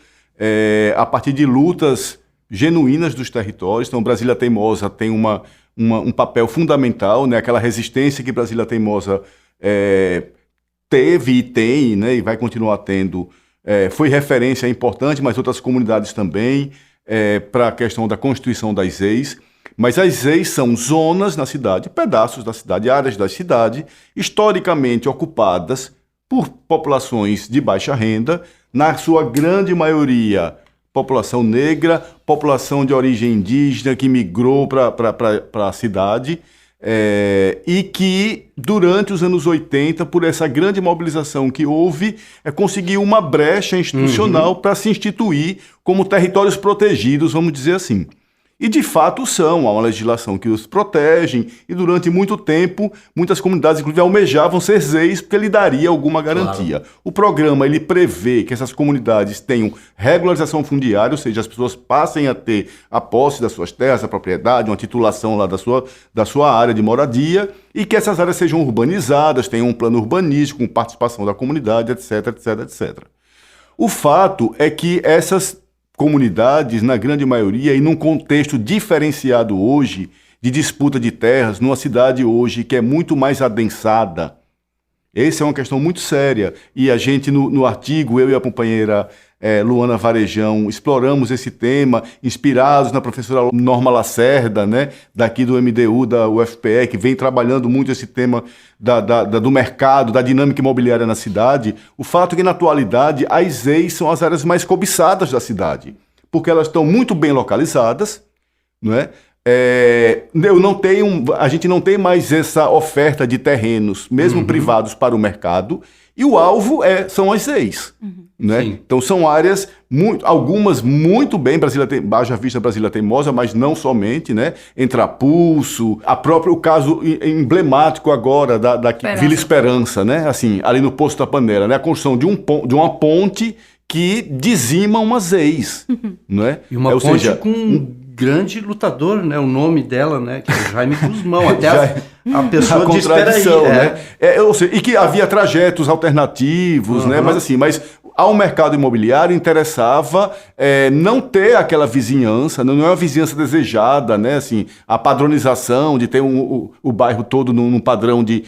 a partir de lutas genuínas dos territórios. Então, Brasília Teimosa tem uma um papel fundamental, né? Aquela resistência que Brasília Teimosa teve e tem, né? E vai continuar tendo, foi referência importante, mas outras comunidades também, para a questão da constituição das EIs. Mas as EIs são zonas na cidade, pedaços da cidade, áreas da cidade, historicamente ocupadas por populações de baixa renda, na sua grande maioria população negra, população de origem indígena que migrou para a cidade, e que durante os anos 80, por essa grande mobilização que houve, conseguiu uma brecha institucional para se instituir como territórios protegidos, vamos dizer assim. E de fato são, há uma legislação que os protege, e durante muito tempo, muitas comunidades inclusive almejavam ser ZEIs porque lhe daria alguma garantia. Claro. O programa ele prevê que essas comunidades tenham regularização fundiária, ou seja, as pessoas passem a ter a posse das suas terras, a propriedade, uma titulação lá da sua área de moradia, e que essas áreas sejam urbanizadas, tenham um plano urbanístico, com participação da comunidade, etc, etc, etc. O fato é que essas comunidades, na grande maioria, e num contexto diferenciado hoje, de disputa de terras, numa cidade hoje que é muito mais adensada, essa é uma questão muito séria. E a gente, no artigo, eu e a companheira Luana Varejão, exploramos esse tema, inspirados na professora Norma Lacerda, né, daqui do MDU, da UFPE, que vem trabalhando muito esse tema do mercado, da dinâmica imobiliária na cidade. O fato é que, na atualidade, as EIs são as áreas mais cobiçadas da cidade, porque elas estão muito bem localizadas, não é? A gente não tem mais essa oferta de terrenos, mesmo privados, para o mercado, e o alvo são as EIs. Né? Então são áreas, algumas muito bem, Haja Vista, Brasília Teimosa, mas não somente, né? Entrapulso, o caso emblemático agora da Vila Esperança, né? Assim, ali no Poço da Panela, né? A construção de uma ponte que dizima umas EIs. Né? E uma ponte com um grande lutador, né? O nome dela, né? Que é Jaime Guzmão, até a pessoa diz, contradição, né? Ou seja, e que havia trajetos alternativos, né? Mas ao mercado imobiliário interessava não ter aquela vizinhança, não é uma vizinhança desejada, né? Assim, a padronização de ter o bairro todo num padrão de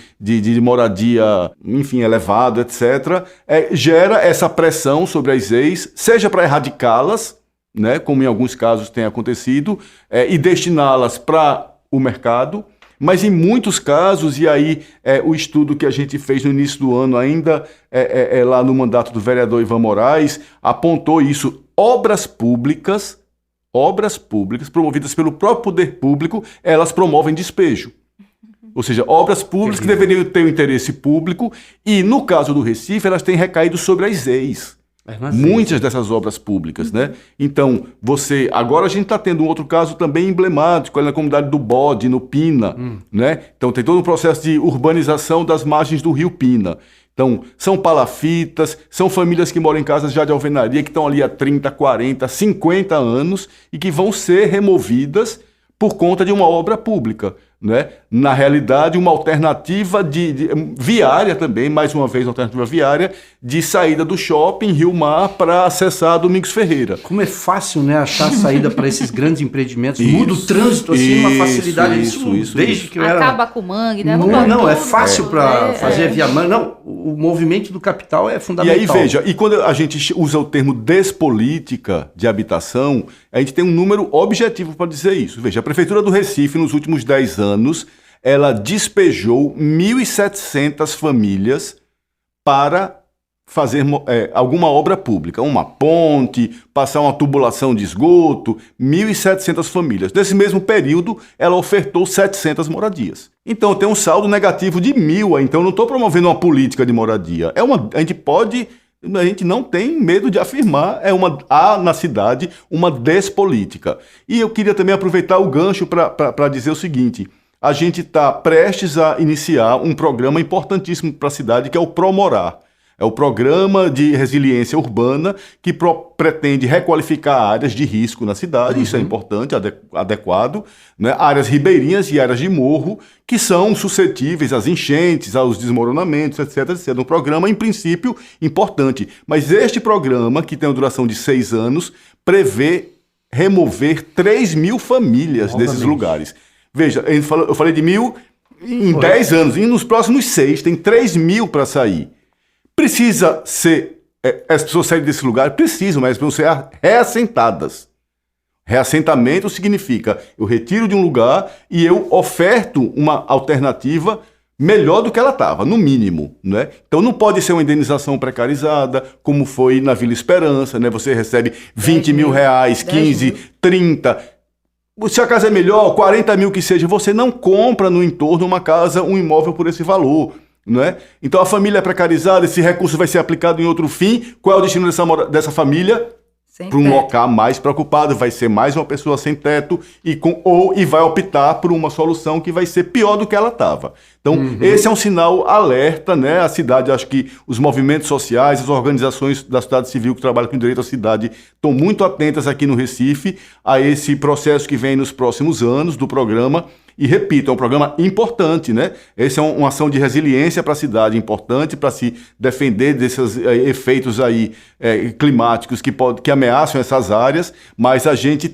moradia, enfim, elevado, etc., gera essa pressão sobre as EIs, seja para erradicá-las, né? Como em alguns casos tem acontecido, e destiná-las para o mercado. Mas em muitos casos, e aí o estudo que a gente fez no início do ano, ainda lá no mandato do vereador Ivan Moraes, apontou isso: obras públicas promovidas pelo próprio poder público, elas promovem despejo. Ou seja, obras públicas que deveriam ter o interesse público, e no caso do Recife, elas têm recaído sobre as EIs. Muitas dessas obras públicas, né? Então, agora a gente está tendo um outro caso também emblemático, ali na comunidade do Bode, no Pina, né? Então tem todo um processo de urbanização das margens do rio Pina. Então, são palafitas, são famílias que moram em casas já de alvenaria, que estão ali há 30, 40, 50 anos e que vão ser removidas por conta de uma obra pública, né? Na realidade, uma alternativa viária também, mais uma vez, uma alternativa viária, de saída do shopping Rio Mar para acessar Domingos Ferreira. Como é fácil, né, achar saída para esses grandes empreendimentos. Muda o trânsito assim, uma facilidade. Isso, desde que eu era... Acaba com o mangue, né? Não, é fácil para fazer via mangue. Não, o movimento do capital é fundamental. E aí, veja, e quando a gente usa o termo despolítica de habitação, a gente tem um número objetivo para dizer isso. Veja, a Prefeitura do Recife, nos últimos 10 anos, ela despejou 1.700 famílias para fazer alguma obra pública, uma ponte, passar uma tubulação de esgoto, 1.700 famílias. Nesse mesmo período, ela ofertou 700 moradias. Então, tem um saldo negativo de 1.000, então não estou promovendo uma política de moradia. A gente não tem medo de afirmar, há na cidade uma despolítica. E eu queria também aproveitar o gancho para dizer o seguinte: a gente está prestes a iniciar um programa importantíssimo para a cidade, que é o Promorar. É o Programa de Resiliência Urbana, que pretende requalificar áreas de risco na cidade, isso é importante, adequado, né? Áreas ribeirinhas e áreas de morro, que são suscetíveis às enchentes, aos desmoronamentos, etc, etc. Um programa, em princípio, importante. Mas este programa, que tem uma duração de 6 anos, prevê remover 3.000 famílias desses lugares. Veja, eu falei de 1.000 em 10 anos, e nos próximos 6 tem 3.000 para sair. Precisa ser, as pessoas saírem desse lugar? Precisam, mas precisam ser reassentadas. Reassentamento significa, eu retiro de um lugar e eu oferto uma alternativa melhor do que ela estava, no mínimo, né? Então não pode ser uma indenização precarizada, como foi na Vila Esperança, né? Você recebe 20 mil reais, 15, 30. Se a casa é melhor, 40 mil que seja, você não compra no entorno uma casa, um imóvel por esse valor, não é? Então a família é precarizada, esse recurso vai ser aplicado em outro fim. Qual é o destino dessa família? Para um local mais preocupado, vai ser mais uma pessoa sem teto e vai optar por uma solução que vai ser pior do que ela estava. Então, esse é um sinal alerta, né? A cidade, acho que os movimentos sociais, as organizações da sociedade civil que trabalham com direito à cidade estão muito atentas aqui no Recife a esse processo que vem nos próximos anos do programa. E repito, é um programa importante, né? Essa é uma ação de resiliência para a cidade, importante para se defender desses efeitos aí climáticos que ameaçam essas áreas, mas a gente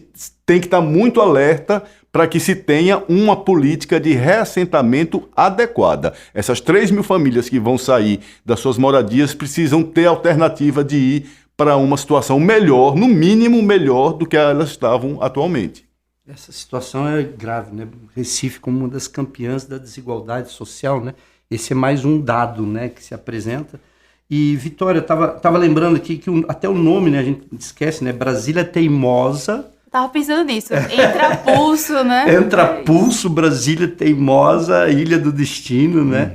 tem que estar muito alerta para que se tenha uma política de reassentamento adequada. Essas 3.000 famílias que vão sair das suas moradias precisam ter alternativa de ir para uma situação melhor, no mínimo melhor do que elas estavam atualmente. Essa situação é grave, né? Recife como uma das campeãs da desigualdade social, né? Esse é mais um dado, né, que se apresenta. E, Vitória, eu tava lembrando aqui que até o nome, né, a gente esquece, né? Brasília Teimosa. Tava pensando nisso. Entra pulso, né? Entra pulso, Brasília Teimosa, Ilha do Destino, né?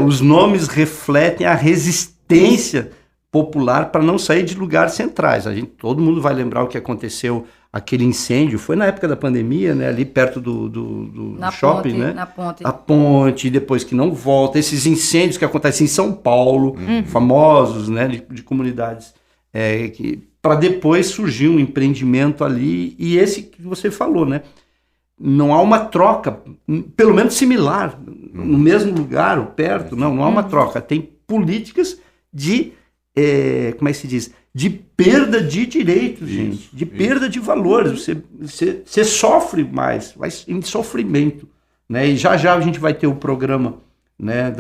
Os nomes refletem a resistência popular para não sair de lugares centrais. Todo mundo vai lembrar o que aconteceu, aquele incêndio, foi na época da pandemia, né? Ali perto do shopping, né? Na ponte. A ponte, depois que não volta. Esses incêndios que acontecem em São Paulo, famosos, né? De comunidades, para depois surgir um empreendimento ali, e esse que você falou, né? Não há uma troca, pelo menos similar, no mesmo lugar ou perto, não há uma troca. Tem políticas de, como é que se diz? De perda de direitos, gente, de perda de valores. Você sofre mais, vai em sofrimento, né? E já a gente vai ter o programa, né,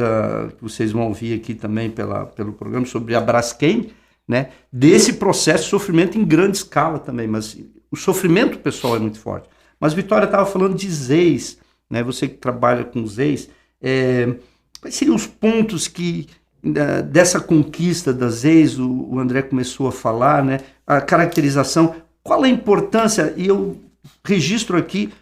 que vocês vão ouvir aqui também pelo programa sobre a Braskem, né, desse processo de sofrimento em grande escala também, mas o sofrimento pessoal é muito forte. Mas Vitória estava falando de ZEIS, né, você que trabalha com ZEIS, quais seriam os pontos dessa conquista das ZEIS, o André começou a falar, né, a caracterização, qual a importância, e eu registro aqui,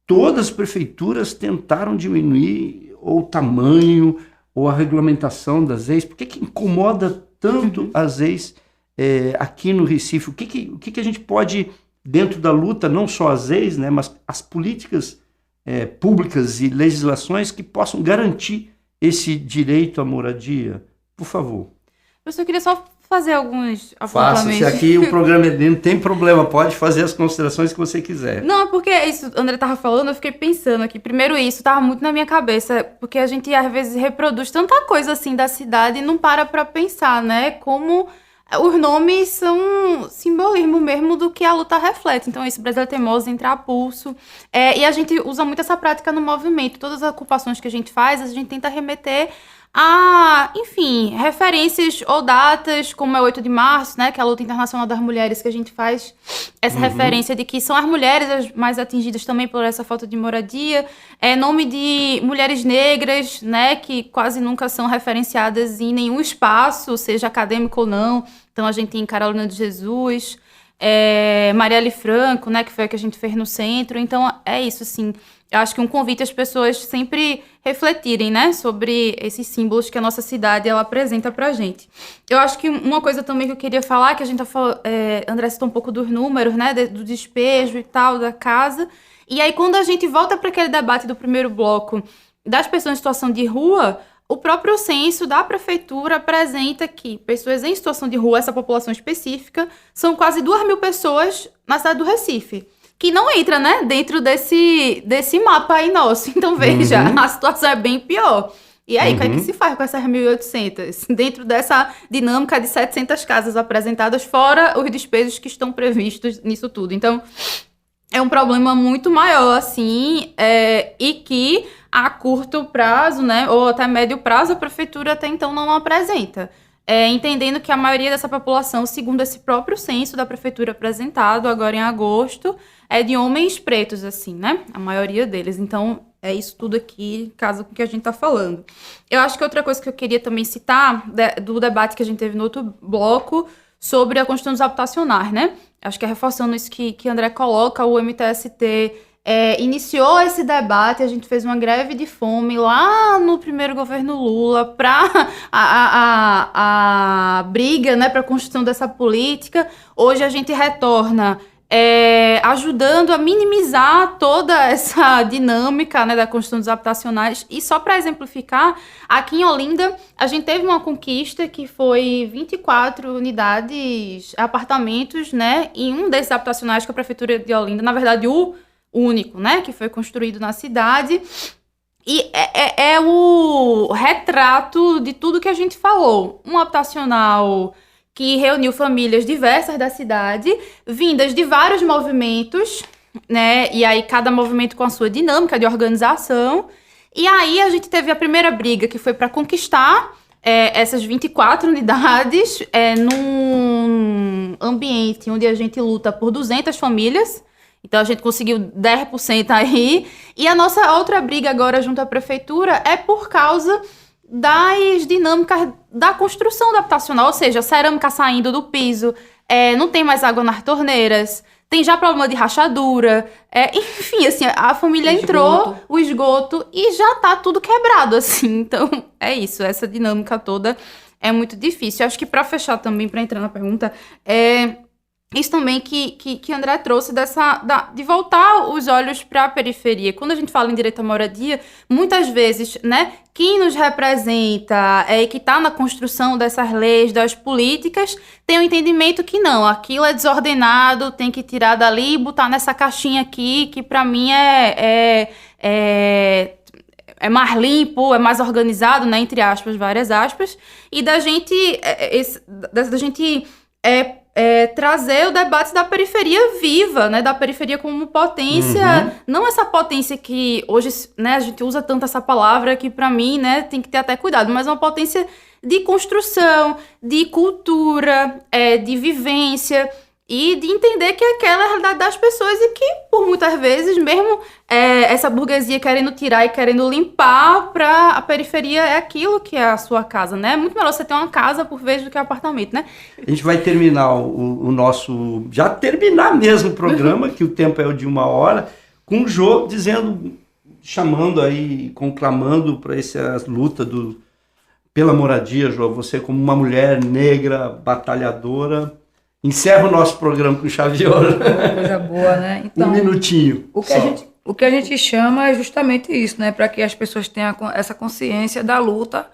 todas as prefeituras tentaram diminuir ou o tamanho ou a regulamentação das ZEIS. Por que incomoda tanto as ZEIS aqui no Recife? O que a gente pode, dentro da luta, não só as ZEIS, né, mas as políticas públicas e legislações que possam garantir esse direito à moradia? Por favor. Professor, eu queria só fazer alguns apontamentos. Faça-se aqui, o programa não tem problema, pode fazer as considerações que você quiser. Não, é porque isso, o André estava falando, eu fiquei pensando aqui. Primeiro isso, estava muito na minha cabeça, porque a gente às vezes reproduz tanta coisa assim da cidade e não para pensar, né? Como os nomes são simbolismo mesmo do que a luta reflete. Então, isso, Brasília Teimosa, Entrar a Pulso. E a gente usa muito essa prática no movimento. Todas as ocupações que a gente faz, a gente tenta remeter a, enfim, referências ou datas, como é o 8 de março, né, que é a luta internacional das mulheres, que a gente faz essa referência de que são as mulheres as mais atingidas também por essa falta de moradia, nome de mulheres negras, né, que quase nunca são referenciadas em nenhum espaço, seja acadêmico ou não. Então a gente tem Carolina de Jesus, Marielle Franco, né, que foi a que a gente fez no centro. Então é isso, assim. Eu acho que um convite às pessoas sempre refletirem, né, sobre esses símbolos que a nossa cidade ela apresenta pra gente. Eu acho que uma coisa também que eu queria falar, que a gente tá falando, André citou um pouco dos números, né, do despejo e tal, da casa. E aí quando a gente volta para aquele debate do primeiro bloco das pessoas em situação de rua, o próprio censo da prefeitura apresenta que pessoas em situação de rua, essa população específica, são quase 2.000 pessoas na cidade do Recife, que não entra, né, dentro desse mapa aí nosso. Então, veja, a situação é bem pior. E aí, o que é que se faz com essas 1.800? Dentro dessa dinâmica de 700 casas apresentadas, fora os despejos que estão previstos nisso tudo. Então, é um problema muito maior, assim, e que a curto prazo, né, ou até médio prazo, a prefeitura até então não apresenta. Entendendo que a maioria dessa população, segundo esse próprio censo da prefeitura apresentado agora em agosto, é de homens pretos, assim, né? A maioria deles. Então, é isso tudo aqui, caso com o que a gente tá falando. Eu acho que outra coisa que eu queria também citar, do debate que a gente teve no outro bloco, sobre a Constituição dos Habitacionais, né? Acho que reforçando isso que André coloca, o MTST iniciou esse debate, a gente fez uma greve de fome lá no primeiro governo Lula para a briga, né, para a construção dessa política. Hoje a gente retorna ajudando a minimizar toda essa dinâmica, né, da construção dos habitacionais. E só para exemplificar, aqui em Olinda, a gente teve uma conquista que foi 24 unidades, apartamentos, né, em um desses habitacionais que a Prefeitura de Olinda, na verdade, o único, né, que foi construído na cidade, e é o retrato de tudo que a gente falou. Um habitacional que reuniu famílias diversas da cidade, vindas de vários movimentos, né, e aí cada movimento com a sua dinâmica de organização, e aí a gente teve a primeira briga, que foi para conquistar essas 24 unidades num ambiente onde a gente luta por 200 famílias. Então, a gente conseguiu 10% aí. E a nossa outra briga agora junto à prefeitura é por causa das dinâmicas da construção do habitacional. Ou seja, a cerâmica saindo do piso, não tem mais água nas torneiras, tem já problema de rachadura. Enfim, assim, a família entrou, o esgoto, e já tá tudo quebrado, assim. Então, é isso. Essa dinâmica toda é muito difícil. Eu acho que para fechar também, para entrar na pergunta, isso também que André trouxe de voltar os olhos para a periferia. Quando a gente fala em direito à moradia, muitas vezes, né, quem nos representa e que está na construção dessas leis, das políticas, tem o entendimento que não, aquilo é desordenado, tem que tirar dali e botar nessa caixinha aqui, que para mim é mais limpo, é mais organizado, né, entre aspas, várias aspas, e da gente trazer o debate da periferia viva, né, da periferia como potência, não essa potência que hoje, né, a gente usa tanto essa palavra que para mim, né, tem que ter até cuidado, mas uma potência de construção, de cultura, de vivência, e de entender que aquela é a realidade das pessoas e que, por muitas vezes, mesmo essa burguesia querendo tirar e querendo limpar, para a periferia é aquilo que é a sua casa, né? É muito melhor você ter uma casa por vez do que um apartamento, né? A gente vai terminar o nosso... Já terminar mesmo o programa, que o tempo é o de 1 hora, com o Jô chamando aí, conclamando para essa luta pela moradia, Jô. Você como uma mulher negra, batalhadora... Encerra o nosso programa com chave de ouro. Coisa boa, né? Então, 1 minutinho. O que a gente chama é justamente isso, né? Para que as pessoas tenham essa consciência da luta.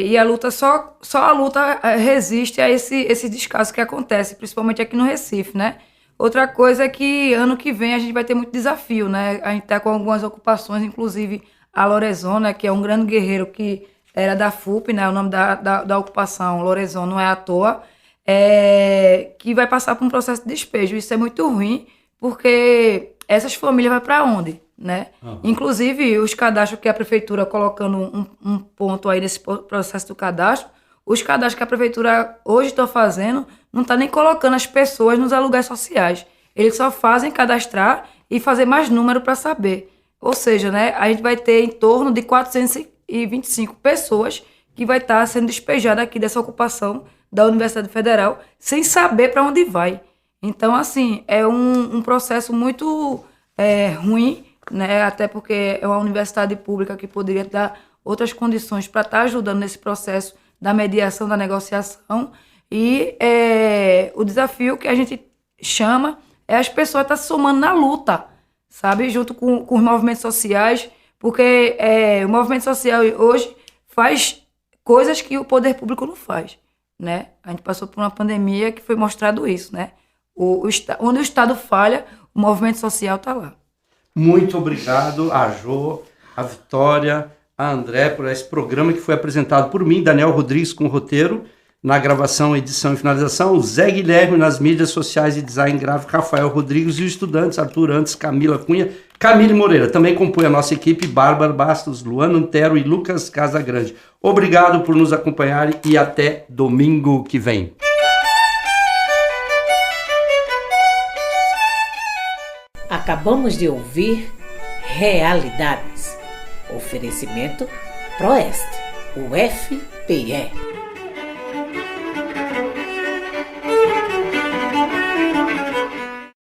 E a luta, só a luta resiste a esse descaso que acontece, principalmente aqui no Recife, né? Outra coisa é que ano que vem a gente vai ter muito desafio, né? A gente está com algumas ocupações, inclusive a Lorenzona, que é um grande guerreiro que era da FUP, né? O nome da ocupação, Lorenzona, não é à toa. Que vai passar por um processo de despejo. Isso é muito ruim, porque essas famílias vão para onde, né? Inclusive, os cadastros que a prefeitura, colocando um ponto aí nesse processo do cadastro, os cadastros que a prefeitura hoje está fazendo, não está nem colocando as pessoas nos aluguéis sociais. Eles só fazem cadastrar e fazer mais número para saber. Ou seja, né, a gente vai ter em torno de 425 pessoas que vai estar sendo despejadas aqui dessa ocupação da Universidade Federal, sem saber para onde vai. Então, assim, é um processo muito ruim, né? Até porque é uma universidade pública que poderia dar outras condições para estar ajudando nesse processo da mediação, da negociação. E o desafio que a gente chama é as pessoas estar se somando na luta, sabe? Junto com os movimentos sociais, porque o movimento social hoje faz coisas que o poder público não faz. Né? A gente passou por uma pandemia que foi mostrado isso, né? Onde o Estado falha, o movimento social está lá. Muito obrigado a Jô, a Vitória, a André, por esse programa que foi apresentado por mim, Daniel Rodrigues, com o roteiro Na gravação, edição e finalização, Zé Guilherme. Nas mídias sociais e design gráfico, Rafael Rodrigues. E os estudantes, Arthur Antes, Camila Cunha, Camille Moreira. Também compõe a nossa equipe, Bárbara Bastos, Luana Antero e Lucas Casagrande. Obrigado por nos acompanharem e até domingo que vem. Acabamos de ouvir Realidades. Oferecimento Proeste, UFPE.